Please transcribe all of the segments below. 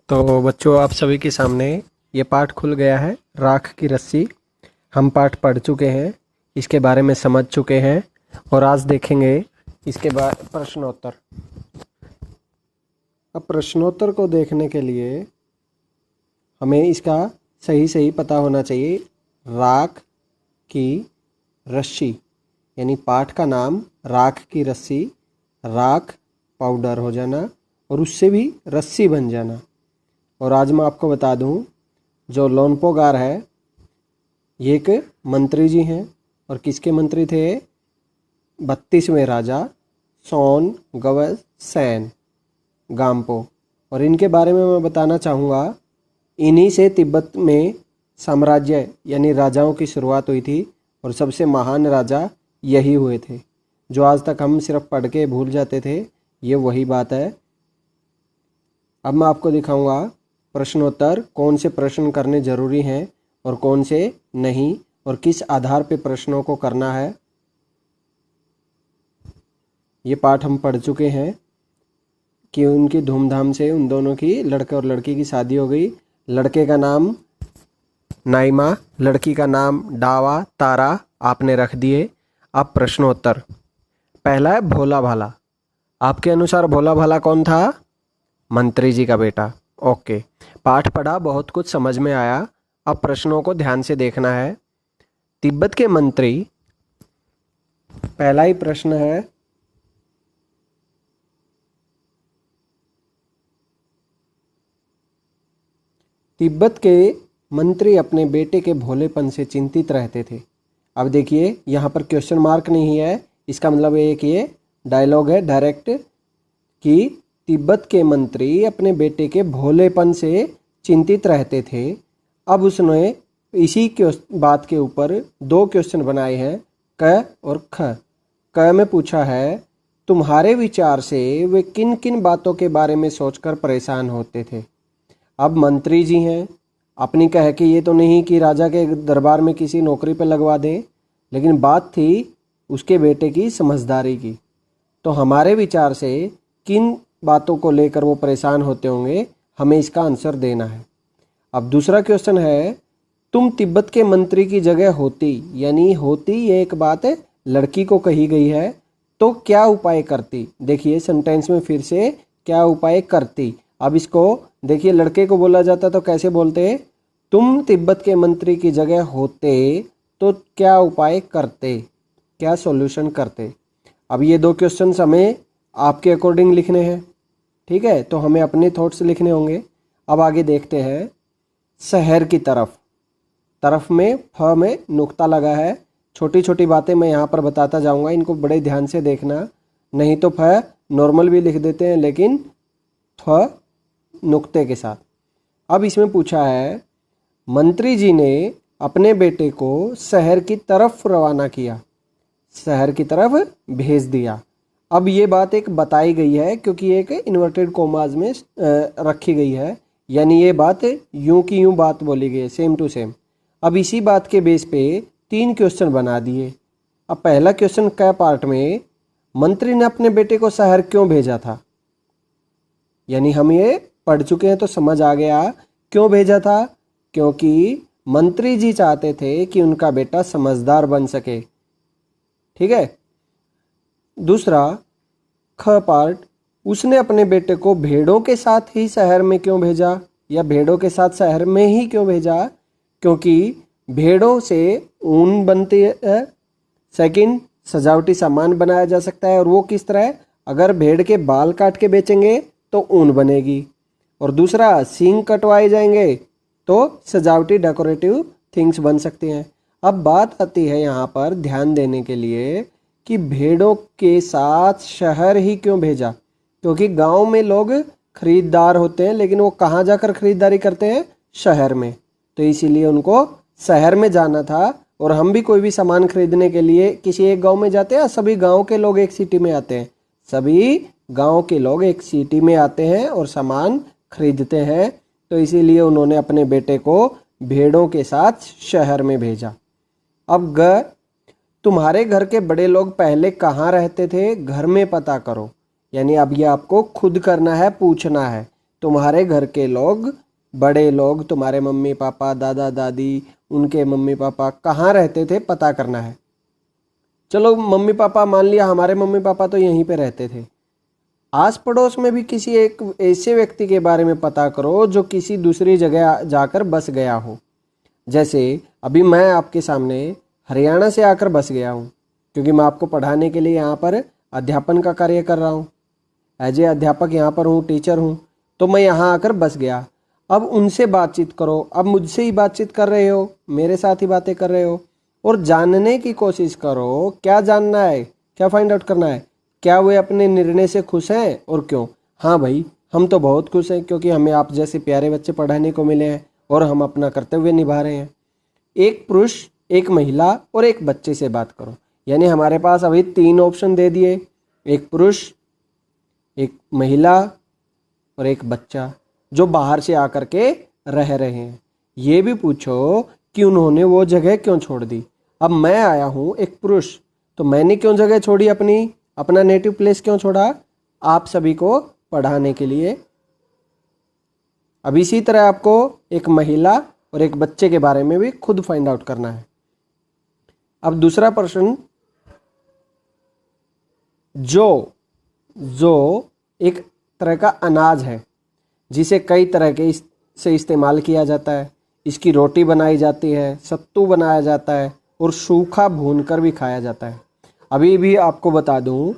तो बच्चों, आप सभी के सामने ये पाठ खुल गया है, राख की रस्सी। हम पाठ पढ़ चुके हैं, इसके बारे में समझ चुके हैं और आज देखेंगे इसके बाद प्रश्नोत्तर। अब प्रश्नोत्तर को देखने के लिए हमें इसका सही सही पता होना चाहिए। राख की रस्सी यानी पाठ का नाम राख की रस्सी, राख पाउडर हो जाना और उससे भी रस्सी बन जाना। और आज मैं आपको बता दूं, जो लोनपोगार है ये एक मंत्री जी हैं और किसके मंत्री थे? 32वें राजा सोन गवस सैन गाम्पो। और इनके बारे में मैं बताना चाहूँगा, इन्हीं से तिब्बत में साम्राज्य यानी राजाओं की शुरुआत हुई थी और सबसे महान राजा यही हुए थे। जो आज तक हम सिर्फ पढ़ के भूल जाते थे, ये वही बात है। अब मैं आपको दिखाऊंगा प्रश्नोत्तर, कौन से प्रश्न करने जरूरी हैं और कौन से नहीं, और किस आधार पे प्रश्नों को करना है। ये पाठ हम पढ़ चुके हैं कि उनकी धूमधाम से उन दोनों की, लड़के और लड़की की शादी हो गई। लड़के का नाम नाइमा, लड़की का नाम डावा तारा आपने रख दिए। अब प्रश्नोत्तर। पहला है भोला भाला। आपके अनुसार भोला भाला कौन था? मंत्री जी का बेटा। ओके, पाठ पढ़ा, बहुत कुछ समझ में आया। अब प्रश्नों को ध्यान से देखना है। तिब्बत के मंत्री, पहला ही प्रश्न है, तिब्बत के मंत्री अपने बेटे के भोलेपन से चिंतित रहते थे। अब देखिए, यहाँ पर क्वेश्चन मार्क नहीं है, इसका मतलब है कि ये डायलॉग है डायरेक्ट कि तिब्बत के मंत्री अपने बेटे के भोलेपन से चिंतित रहते थे। अब उसने इसी बात के ऊपर दो क्वेश्चन बनाए हैं, क और ख। क में पूछा है, तुम्हारे विचार से वे किन किन बातों के बारे में सोचकर परेशान होते थे। अब मंत्री जी हैं, अपनी कह के ये तो नहीं कि राजा के दरबार में किसी नौकरी पर लगवा दें, लेकिन बात थी उसके बेटे की समझदारी की। तो हमारे विचार से किन बातों को लेकर वो परेशान होते होंगे, हमें इसका आंसर देना है। अब दूसरा क्वेश्चन है, तुम तिब्बत के मंत्री की जगह होती, यानी होती ये एक बात है लड़की को कही गई है, तो क्या उपाय करती। देखिए सेंटेंस में फिर से क्या उपाय करती। अब इसको देखिए, लड़के को बोला जाता तो कैसे बोलते? तुम तिब्बत के मंत्री की जगह होते तो क्या उपाय करते, क्या सॉल्यूशन करते। अब ये दो क्वेश्चन हमें आपके अकॉर्डिंग लिखने हैं, ठीक है, तो हमें अपने थॉट्स लिखने होंगे। अब आगे देखते हैं, शहर की तरफ में फ में नुक्ता लगा है। छोटी छोटी बातें मैं यहाँ पर बताता जाऊँगा, इनको बड़े ध्यान से देखना, नहीं तो फ नॉर्मल भी लिख देते हैं लेकिन फ नुक्ते के साथ। अब इसमें पूछा है, मंत्री जी ने अपने बेटे को शहर की तरफ रवाना किया, शहर की तरफ भेज दिया। अब ये बात एक बताई गई है क्योंकि एक इन्वर्टेड कोमाज में रखी गई है, यानी ये बात यूं की यूं बात बोली गई है, सेम टू सेम। अब इसी बात के बेस पे 3 क्वेश्चन बना दिए। अब पहला क्वेश्चन क्या पार्ट में, मंत्री ने अपने बेटे को शहर क्यों भेजा था, यानी हम ये पढ़ चुके हैं तो समझ आ गया क्यों भेजा था, क्योंकि मंत्री जी चाहते थे कि उनका बेटा समझदार बन सके, ठीक है। दूसरा ख पार्ट, उसने अपने बेटे को भेड़ों के साथ ही शहर में क्यों भेजा, या भेड़ों के साथ शहर में ही क्यों भेजा, क्योंकि भेड़ों से ऊन बनती है। सेकंड, सजावटी सामान बनाया जा सकता है, और वो किस तरह, अगर भेड़ के बाल काट के बेचेंगे तो ऊन बनेगी, और दूसरा सींग कटवाए जाएंगे तो सजावटी डेकोरेटिव थिंग्स बन सकती हैं। अब बात आती है यहाँ पर ध्यान देने के लिए कि भेड़ों के साथ शहर ही क्यों भेजा, क्योंकि गांव में लोग खरीदार होते हैं, लेकिन वो कहाँ जाकर खरीदारी करते हैं? शहर में। तो इसीलिए उनको शहर में जाना था। और हम भी कोई भी सामान खरीदने के लिए किसी एक गांव में जाते हैं, सभी गांव के लोग एक सिटी में आते हैं, सभी गांव के लोग एक सिटी में आते हैं और सामान खरीदते हैं। तो इसीलिए उन्होंने अपने बेटे को भेड़ों के साथ शहर में भेजा। अब ग, तुम्हारे घर के बड़े लोग पहले कहाँ रहते थे, घर में पता करो, यानी अब ये आपको खुद करना है, पूछना है तुम्हारे घर के लोग, बड़े लोग, तुम्हारे मम्मी पापा, दादा दादी, उनके मम्मी पापा कहाँ रहते थे पता करना है। चलो मम्मी पापा मान लिया, हमारे मम्मी पापा तो यहीं पे रहते थे। आस पड़ोस में भी किसी एक ऐसे व्यक्ति के बारे में पता करो जो किसी दूसरी जगह जाकर बस गया हो। जैसे अभी मैं आपके सामने हरियाणा से आकर बस गया हूँ, क्योंकि मैं आपको पढ़ाने के लिए यहाँ पर अध्यापन का कार्य कर रहा हूँ। एज ए अध्यापक यहाँ पर हूँ, टीचर हूँ, तो मैं यहाँ आकर बस गया। अब उनसे बातचीत करो। अब मुझसे ही बातचीत कर रहे हो, मेरे साथ ही बातें कर रहे हो, और जानने की कोशिश करो। क्या जानना है, क्या फाइंड आउट करना है? क्या वे अपने निर्णय से खुश हैं और क्यों? हाँ भाई, हम तो बहुत खुश हैं, क्योंकि हमें आप जैसे प्यारे बच्चे पढ़ाने को मिले हैं और हम अपना कर्तव्य निभा रहे हैं। एक पुरुष, एक महिला और एक बच्चे से बात करो। यानी हमारे पास अभी 3 ऑप्शन दे दिए, एक पुरुष, एक महिला और एक बच्चा, जो बाहर से आकर के रह रहे हैं। ये भी पूछो कि उन्होंने वो जगह क्यों छोड़ दी। अब मैं आया हूँ एक पुरुष, तो मैंने क्यों जगह छोड़ी अपनी, अपना नेटिव प्लेस क्यों छोड़ा? आप सभी को पढ़ाने के लिए। अब इसी तरह आपको एक महिला और एक बच्चे के बारे में भी खुद फाइंड आउट करना है। अब दूसरा प्रश्न, जो एक तरह का अनाज है जिसे कई तरह के से इस्तेमाल किया जाता है। इसकी रोटी बनाई जाती है, सत्तू बनाया जाता है और सूखा भूनकर भी खाया जाता है। अभी भी आपको बता दूं,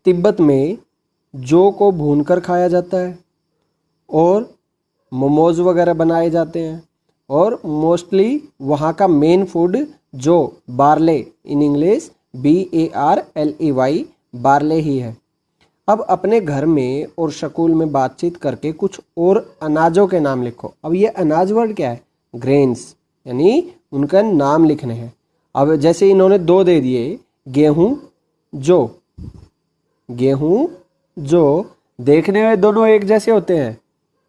तिब्बत में जौ को भूनकर खाया जाता है और मोमोज वगैरह बनाए जाते हैं, और मोस्टली वहाँ का मेन फूड जो barley, in English BARLEY, barley ही है। अब अपने घर में और स्कूल में बातचीत करके कुछ और अनाजों के नाम लिखो। अब ये अनाज वर्ड क्या है? ग्रेन्स, यानी उनका नाम लिखने हैं। अब जैसे इन्होंने 2 दे दिए, गेहूं, जौ। गेहूं, जौ देखने में दोनों एक जैसे होते हैं,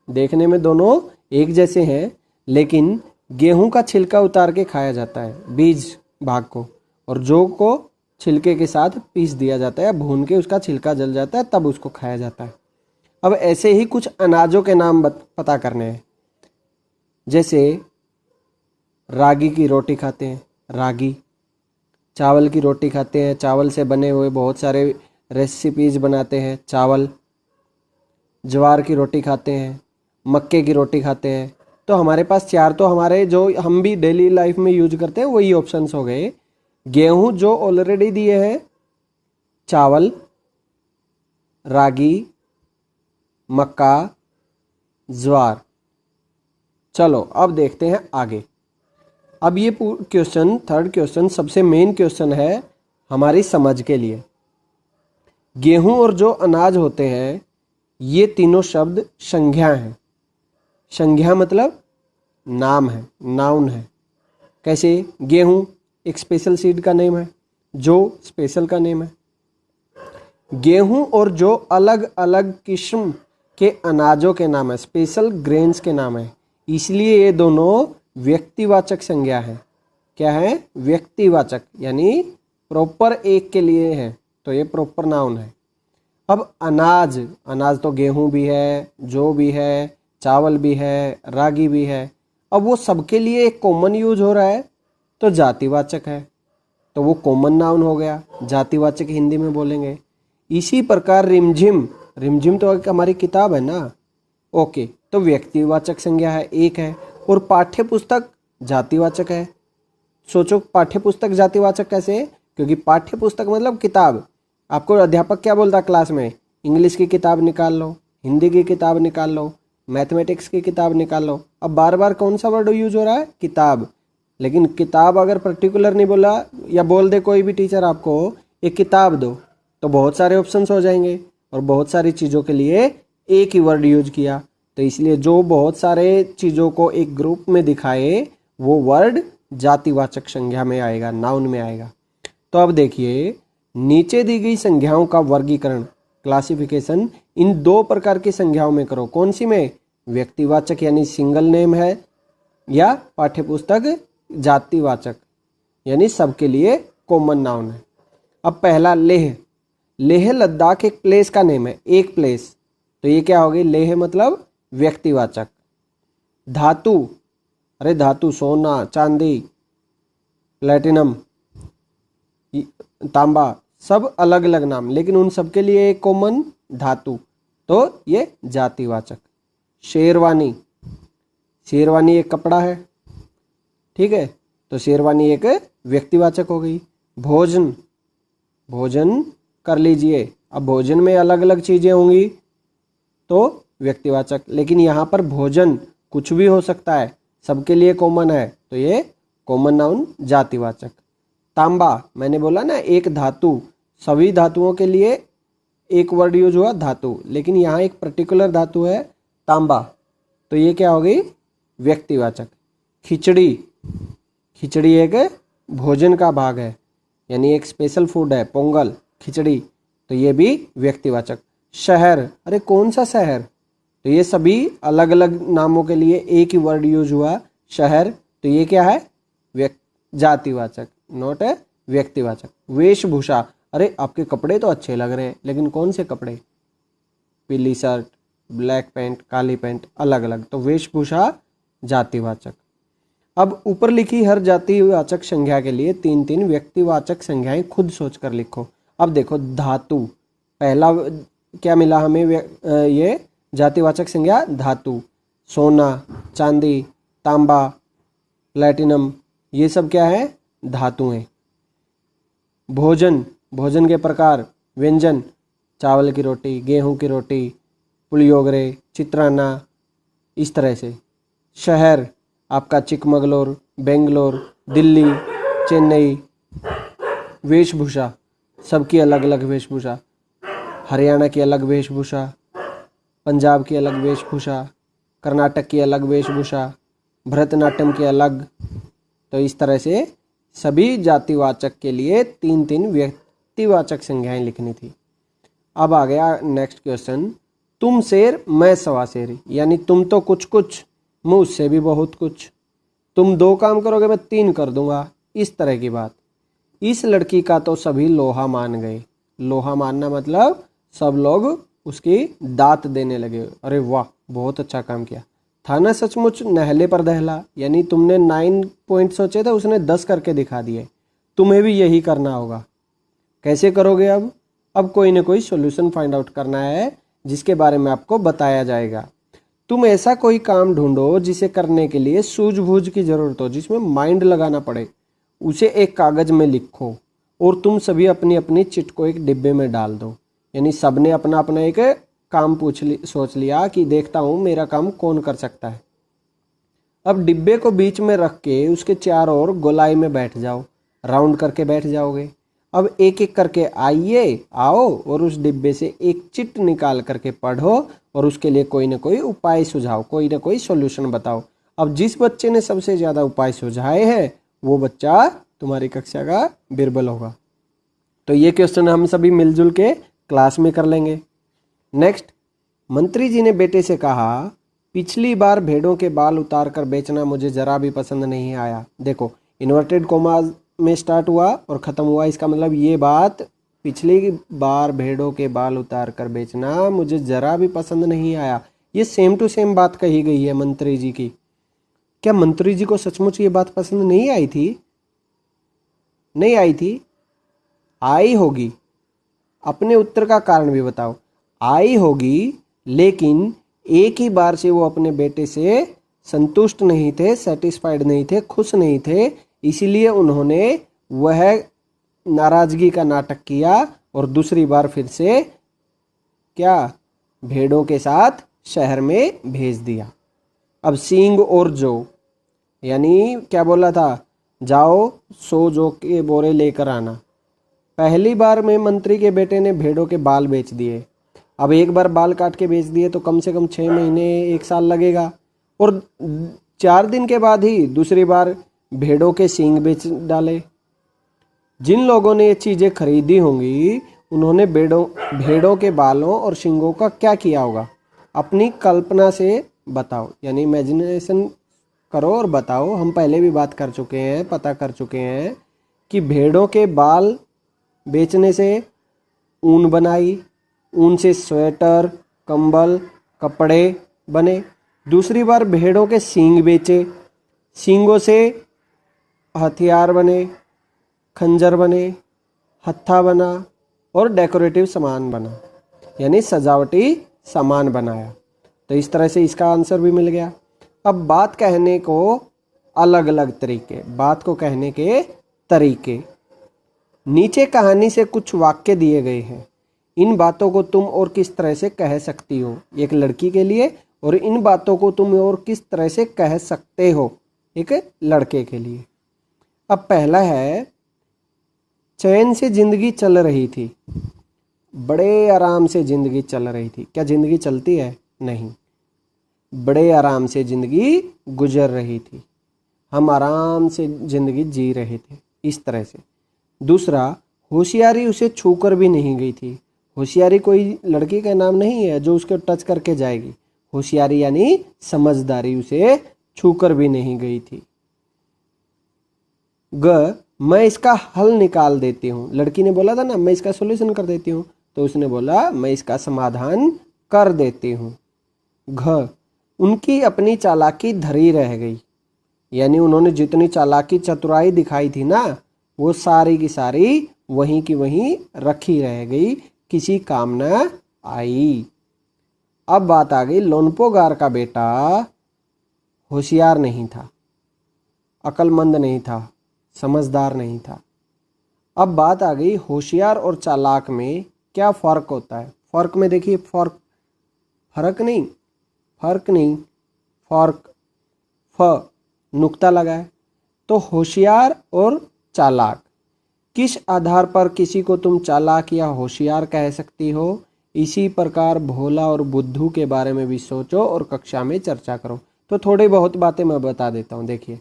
देखने में दोनों एक जैसे हैं, लेकिन गेहूं का छिलका उतार के खाया जाता है, बीज भाग को, और जौ को छिलके के साथ पीस दिया जाता है, भून के उसका छिलका जल जाता है, तब उसको खाया जाता है। अब ऐसे ही कुछ अनाजों के नाम पता करने हैं। जैसे रागी की रोटी खाते हैं, रागी। चावल की रोटी खाते हैं, चावल से बने हुए बहुत सारे रेसिपीज बनाते हैं, चावल। ज्वार की रोटी खाते हैं, मक्के की रोटी खाते हैं। तो हमारे पास 4 तो हमारे जो हम भी डेली लाइफ में यूज करते हैं वही ऑप्शंस हो गए। गेहूं जो ऑलरेडी दिए हैं, चावल, रागी, मक्का, ज्वार। चलो अब देखते हैं आगे। अब ये क्वेश्चन, थर्ड क्वेश्चन सबसे मेन क्वेश्चन है हमारी समझ के लिए। गेहूं और जो अनाज होते हैं, ये तीनों शब्द संज्ञा हैं। संज्ञा मतलब नाम है, नाउन है। कैसे? गेहूं एक स्पेशल सीड का नेम है, जो स्पेशल का नेम है। गेहूं और जो अलग अलग किस्म के अनाजों के नाम है, स्पेशल ग्रेन्स के नाम है, इसलिए ये दोनों व्यक्तिवाचक संज्ञा है। क्या है? व्यक्तिवाचक, यानी प्रॉपर एक के लिए है, तो ये प्रॉपर नाउन है। अब अनाज, अनाज तो गेहूं भी है, जौ भी है, चावल भी है, रागी भी है। अब वो सबके लिए एक कॉमन यूज हो रहा है, तो जातिवाचक है, तो वो कॉमन नाउन हो गया, जातिवाचक हिंदी में बोलेंगे। इसी प्रकार रिमझिम, रिमझिम तो एक हमारी किताब है ना, ओके, तो व्यक्तिवाचक संज्ञा है, एक है। और पाठ्य पुस्तक जातिवाचक है। सोचो पाठ्य पुस्तक जातिवाचक कैसे? क्योंकि पाठ्य पुस्तक मतलब किताब। आपको अध्यापक क्या बोलता क्लास में? इंग्लिश की किताब निकाल लो, हिंदी की किताब निकाल लो, मैथमेटिक्स की किताब निकाल लो। अब बार बार कौन सा वर्ड यूज हो रहा है? किताब। लेकिन किताब अगर पर्टिकुलर नहीं बोला, या बोल दे कोई भी टीचर आपको एक किताब दो, तो बहुत सारे ऑप्शंस हो जाएंगे, और बहुत सारी चीज़ों के लिए एक ही वर्ड यूज किया। तो इसलिए जो बहुत सारे चीज़ों को एक ग्रुप में दिखाए, वो वर्ड जातिवाचक संज्ञा में आएगा, नाउन में आएगा। तो अब देखिए, नीचे दी गई संज्ञाओं का वर्गीकरण, क्लासिफिकेशन इन 2 प्रकार की संज्ञाओं में करो। कौन सी में? व्यक्तिवाचक यानी सिंगल नेम है, या पाठ्यपुस्तक जातिवाचक यानी सबके लिए कॉमन नाउन है। अब पहला लेह। लेह लद्दाख एक प्लेस का नेम है, एक प्लेस। तो ये क्या होगी, लेह मतलब व्यक्तिवाचक। धातु, अरे धातु सोना चांदी प्लेटिनम तांबा सब अलग अलग नाम, लेकिन उन सब के लिए एक कॉमन धातु, तो ये जातिवाचक। शेरवानी, शेरवानी एक कपड़ा है, ठीक है, तो शेरवानी एक व्यक्तिवाचक हो गई। भोजन, भोजन कर लीजिए, अब भोजन में अलग अलग चीजें होंगी तो व्यक्तिवाचक, लेकिन यहाँ पर भोजन कुछ भी हो सकता है, सबके लिए कॉमन है, तो ये कॉमन नाउन जातिवाचक। तांबा, मैंने बोला ना एक धातु, सभी धातुओं के लिए एक वर्ड यूज हुआ धातु, लेकिन यहाँ एक पर्टिकुलर धातु है तांबा, तो ये क्या हो गई, व्यक्तिवाचक। खिचड़ी, खिचड़ी एक भोजन का भाग है, यानी एक स्पेशल फूड है, पोंगल खिचड़ी, तो ये भी व्यक्तिवाचक। शहर, अरे कौन सा शहर, तो ये सभी अलग अलग नामों के लिए एक ही वर्ड यूज हुआ शहर, तो ये क्या है, जातिवाचक, नॉट है व्यक्तिवाचक। वेशभूषा, अरे आपके कपड़े तो अच्छे लग रहे हैं, लेकिन कौन से कपड़े, पीली शर्ट, ब्लैक पैंट, काली पैंट, अलग अलग, तो वेशभूषा जातिवाचक। अब ऊपर लिखी हर जातिवाचक संज्ञा के लिए तीन तीन व्यक्तिवाचक संज्ञाएं खुद सोचकर लिखो। अब देखो धातु, पहला क्या मिला हमें, ये जातिवाचक संज्ञा धातु, सोना चांदी तांबा प्लैटिनम, ये सब क्या है, धातु हैं। भोजन, भोजन के प्रकार, व्यंजन, चावल की रोटी, गेहूं की रोटी, पुलियोगरे, चित्रान्ना, इस तरह से। शहर, आपका चिकमगलोर, बेंगलोर, दिल्ली, चेन्नई। वेशभूषा, सबकी अलग अलग वेशभूषा, हरियाणा की अलग वेशभूषा, पंजाब की अलग वेशभूषा, कर्नाटक की अलग वेशभूषा, भरतनाट्यम की अलग, तो इस तरह से सभी जातिवाचक के लिए तीन तीन व्यक्तिवाचक संज्ञाएं लिखनी थी। अब आ गया नेक्स्ट क्वेश्चन, तुम शेर मैं सवा शेर, यानी तुम तो कुछ कुछ, मैं उससे भी बहुत कुछ, तुम दो काम करोगे मैं तीन कर दूंगा, इस तरह की बात। इस लड़की का तो सभी लोहा मान गए, लोहा मानना मतलब सब लोग उसकी दात देने लगे, अरे वाह बहुत अच्छा काम किया, था ना सचमुच नहले पर दहला, यानी तुमने 9 पॉइंट सोचे थे उसने 10 करके दिखा दिए, तुम्हें भी यही करना होगा। कैसे करोगे, अब कोई ना कोई सॉल्यूशन फाइंड आउट करना है जिसके बारे में आपको बताया जाएगा। तुम ऐसा कोई काम ढूंढो जिसे करने के लिए सूझबूझ की जरूरत हो, जिसमें माइंड लगाना पड़े, उसे एक कागज में लिखो और तुम सभी अपनी अपनी चिट को एक डिब्बे में डाल दो, यानी सबने अपना अपना एक काम सोच लिया कि देखता हूं मेरा काम कौन कर सकता है। अब डिब्बे को बीच में रख के उसके चारों ओर गोलाई में बैठ जाओ, राउंड करके बैठ जाओगे। अब एक एक करके आओ और उस डिब्बे से एक चिट निकाल करके पढ़ो और उसके लिए कोई ना कोई उपाय सुझाओ, कोई ना कोई सॉल्यूशन बताओ। अब जिस बच्चे ने सबसे ज़्यादा उपाय सुझाए हैं वो बच्चा तुम्हारी कक्षा का बिरबल होगा। तो ये क्वेश्चन हम सभी मिलजुल के क्लास में कर लेंगे। नेक्स्ट, मंत्री जी ने बेटे से कहा, पिछली बार भेड़ों के बाल उतार कर बेचना मुझे जरा भी पसंद नहीं आया। देखो इन्वर्टेड कोमा में स्टार्ट हुआ और ख़त्म हुआ, इसका मतलब ये बात, पिछली बार भेड़ों के बाल उतार कर बेचना मुझे जरा भी पसंद नहीं आया, ये सेम टू सेम बात कही गई है मंत्री जी की। क्या मंत्री जी को सचमुच ये बात पसंद नहीं आई थी? नहीं आई थी? आई होगी, अपने उत्तर का कारण भी बताओ। आई होगी, लेकिन एक ही बार से वो अपने बेटे से संतुष्ट नहीं थे, सेटिस्फाइड नहीं थे, खुश नहीं थे, इसीलिए उन्होंने वह नाराजगी का नाटक किया और दूसरी बार फिर से क्या, भेड़ों के साथ शहर में भेज दिया। अब सींग और जो, यानी क्या बोला था, जाओ 100 जौ के बोरे लेकर आना। पहली बार में मंत्री के बेटे ने भेड़ों के बाल बेच दिए, अब एक बार बाल काट के बेच दिए तो कम से कम 6 महीने 1 साल लगेगा, और 4 दिन के बाद ही दूसरी बार भेड़ों के सींग बेच डाले। जिन लोगों ने ये चीज़ें खरीदी होंगी उन्होंने भेड़ों के बालों और सींगों का क्या किया होगा? अपनी कल्पना से बताओ, यानी इमेजिनेशन करो और बताओ। हम पहले भी बात कर चुके हैं, पता कर चुके हैं कि भेड़ों के बाल बेचने से ऊन बनाई, ऊन से स्वेटर, कंबल, कपड़े बने। दूसरी बार भेड़ों के सींग बेचे, सींगों से हथियार बने, खंजर बने, हत्था बना और डेकोरेटिव सामान बना, यानी सजावटी सामान बनाया। तो इस तरह से इसका आंसर भी मिल गया। अब बात कहने को अलग अलग तरीके, बात को कहने के तरीके। नीचे कहानी से कुछ वाक्य दिए गए हैं, इन बातों को तुम और किस तरह से कह सकती हो, एक लड़की के लिए, और इन बातों को तुम और किस तरह से कह सकते हो, एक लड़के के लिए। अब पहला है, चैन से जिंदगी चल रही थी, बड़े आराम से जिंदगी चल रही थी। क्या जिंदगी चलती है? नहीं, बड़े आराम से जिंदगी गुजर रही थी, हम आराम से जिंदगी जी रहे थे, इस तरह से। दूसरा, होशियारी उसे छूकर भी नहीं गई थी। होशियारी कोई लड़की का नाम नहीं है जो उसको टच करके जाएगी। होशियारी यानी समझदारी उसे छूकर भी नहीं गई थी। ग, मैं इसका हल निकाल देती हूँ। लड़की ने बोला था ना, मैं इसका सॉल्यूशन कर देती हूँ, तो उसने बोला मैं इसका समाधान कर देती हूँ। घ, उनकी अपनी चालाकी धरी रह गई, यानी उन्होंने जितनी चालाकी चतुराई दिखाई थी ना, वो सारी की सारी वहीं की वहीं रखी रह गई, किसी काम न आई। अब बात आ गई, लोनपोगार का बेटा होशियार नहीं था, अक्लमंद नहीं था, समझदार नहीं था। अब बात आ गई, होशियार और चालाक में क्या फ़र्क होता है। फ़र्क में देखिए, फर्क नहीं, फ़र्क, फ नुक्ता लगा है। तो होशियार और चालाक, किस आधार पर किसी को तुम चालाक या होशियार कह सकती हो, इसी प्रकार भोला और बुद्धू के बारे में भी सोचो और कक्षा में चर्चा करो। तो थोड़ी बहुत बातें मैं बता देता हूँ। देखिए,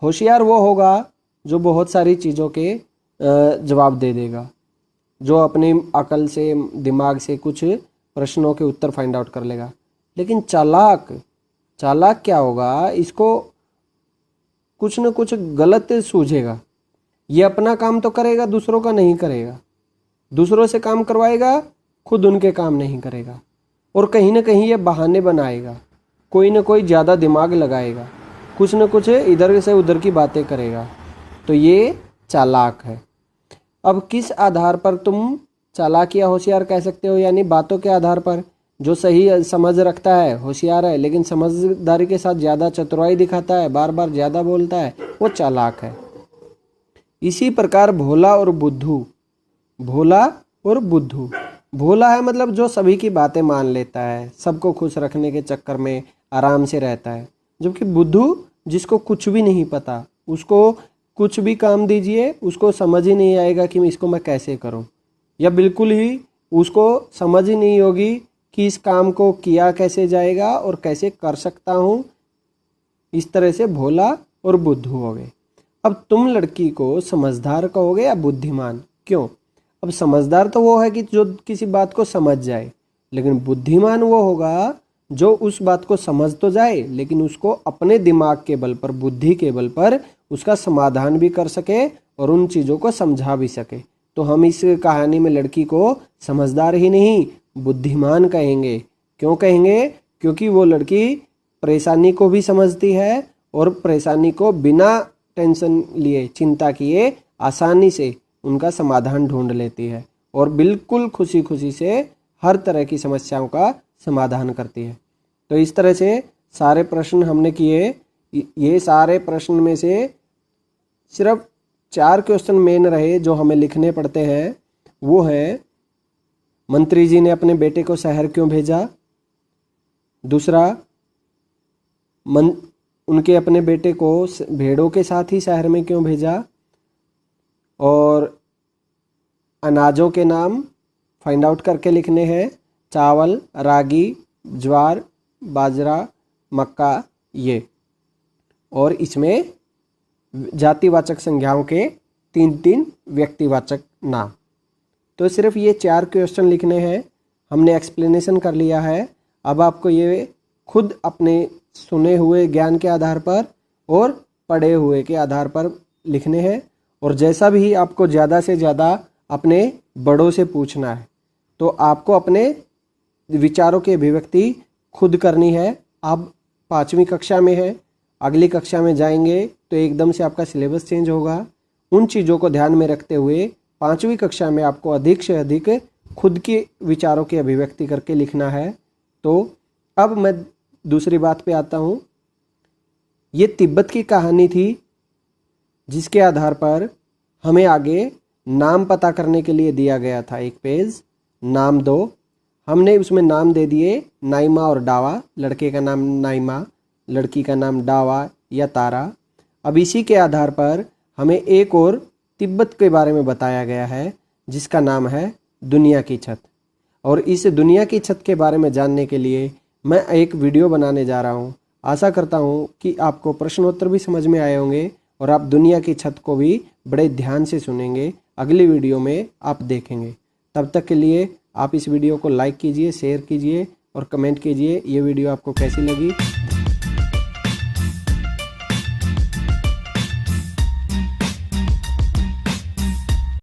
होशियार वो होगा जो बहुत सारी चीज़ों के जवाब दे देगा, जो अपनी अकल से, दिमाग से कुछ प्रश्नों के उत्तर फाइंड आउट कर लेगा। लेकिन चालाक क्या होगा, इसको कुछ न कुछ गलत सूझेगा। ये अपना काम तो करेगा, दूसरों का नहीं करेगा, दूसरों से काम करवाएगा, खुद उनके काम नहीं करेगा, और कहीं ना कहीं ये बहाने बनाएगा, कोई ना कोई ज़्यादा दिमाग लगाएगा, कुछ न कुछ इधर से उधर की बातें करेगा। तो ये चालाक है। अब किस आधार पर तुम चालाक या होशियार कह सकते हो, यानी बातों के आधार पर। जो सही समझ रखता है होशियार है, लेकिन समझदारी के साथ ज़्यादा चतुराई दिखाता है, बार बार ज़्यादा बोलता है, वो चालाक है। इसी प्रकार भोला और बुद्धू, भोला है मतलब जो सभी की बातें मान लेता है, सबको खुश रखने के चक्कर में आराम से रहता है। जबकि बुद्धू, जिसको कुछ भी नहीं पता, उसको कुछ भी काम दीजिए उसको समझ ही नहीं आएगा कि इसको मैं कैसे करूं, या बिल्कुल ही उसको समझ ही नहीं होगी कि इस काम को किया कैसे जाएगा और कैसे कर सकता हूं। इस तरह से भोला और बुद्धू हो गए। अब तुम लड़की को समझदार कहोगे या बुद्धिमान? क्यों? अब समझदार तो वो है कि जो किसी बात को समझ जाए, लेकिन बुद्धिमान वो होगा जो उस बात को समझ तो जाए, लेकिन उसको अपने दिमाग के बल पर, बुद्धि के बल पर उसका समाधान भी कर सके और उन चीज़ों को समझा भी सके। तो हम इस कहानी में लड़की को समझदार ही नहीं, बुद्धिमान कहेंगे। क्यों कहेंगे? क्योंकि वो लड़की परेशानी को भी समझती है और परेशानी को बिना टेंशन लिए, चिंता किए, आसानी से उनका समाधान ढूंढ लेती है और बिल्कुल खुशी खुशी से हर तरह की समस्याओं का समाधान करती है। तो इस तरह से सारे प्रश्न हमने किए। ये सारे प्रश्न में से सिर्फ 4 क्वेश्चन मेन रहे जो हमें लिखने पड़ते हैं। वो है, मंत्री जी ने अपने बेटे को शहर क्यों भेजा? दूसरा, उनके अपने बेटे को भेड़ों के साथ ही शहर में क्यों भेजा? और अनाजों के नाम फाइंड आउट करके लिखने हैं, चावल, रागी, ज्वार, बाजरा, मक्का, ये। और इसमें जातिवाचक संज्ञाओं के 3-3 व्यक्तिवाचक नाम। तो सिर्फ ये 4 क्वेश्चन लिखने हैं। हमने एक्सप्लेनेशन कर लिया है। अब आपको ये खुद अपने सुने हुए ज्ञान के आधार पर और पढ़े हुए के आधार पर लिखने हैं। और जैसा भी आपको ज़्यादा से ज़्यादा अपने बड़ों से पूछना है, तो आपको अपने विचारों की अभिव्यक्ति खुद करनी है। आप 5वीं कक्षा में है, अगली कक्षा में जाएंगे तो एकदम से आपका सिलेबस चेंज होगा। उन चीज़ों को ध्यान में रखते हुए 5वीं कक्षा में आपको अधिक से अधिक खुद के विचारों की अभिव्यक्ति करके लिखना है। तो अब मैं दूसरी बात पे आता हूँ। ये तिब्बत की कहानी थी जिसके आधार पर हमें आगे नाम पता करने के लिए दिया गया था एक पेज, नाम दो। हमने उसमें नाम दे दिए नाइमा और डावा, लड़के का नाम नाइमा, लड़की का नाम डावा या तारा। अब इसी के आधार पर हमें एक और तिब्बत के बारे में बताया गया है जिसका नाम है दुनिया की छत। और इस दुनिया की छत के बारे में जानने के लिए मैं एक वीडियो बनाने जा रहा हूँ। आशा करता हूँ कि आपको प्रश्नोत्तर भी समझ में आए होंगे और आप दुनिया की छत को भी बड़े ध्यान से सुनेंगे। अगली वीडियो में आप देखेंगे। तब तक के लिए आप इस वीडियो को लाइक कीजिए, शेयर कीजिए और कमेंट कीजिए ये वीडियो आपको कैसी लगी।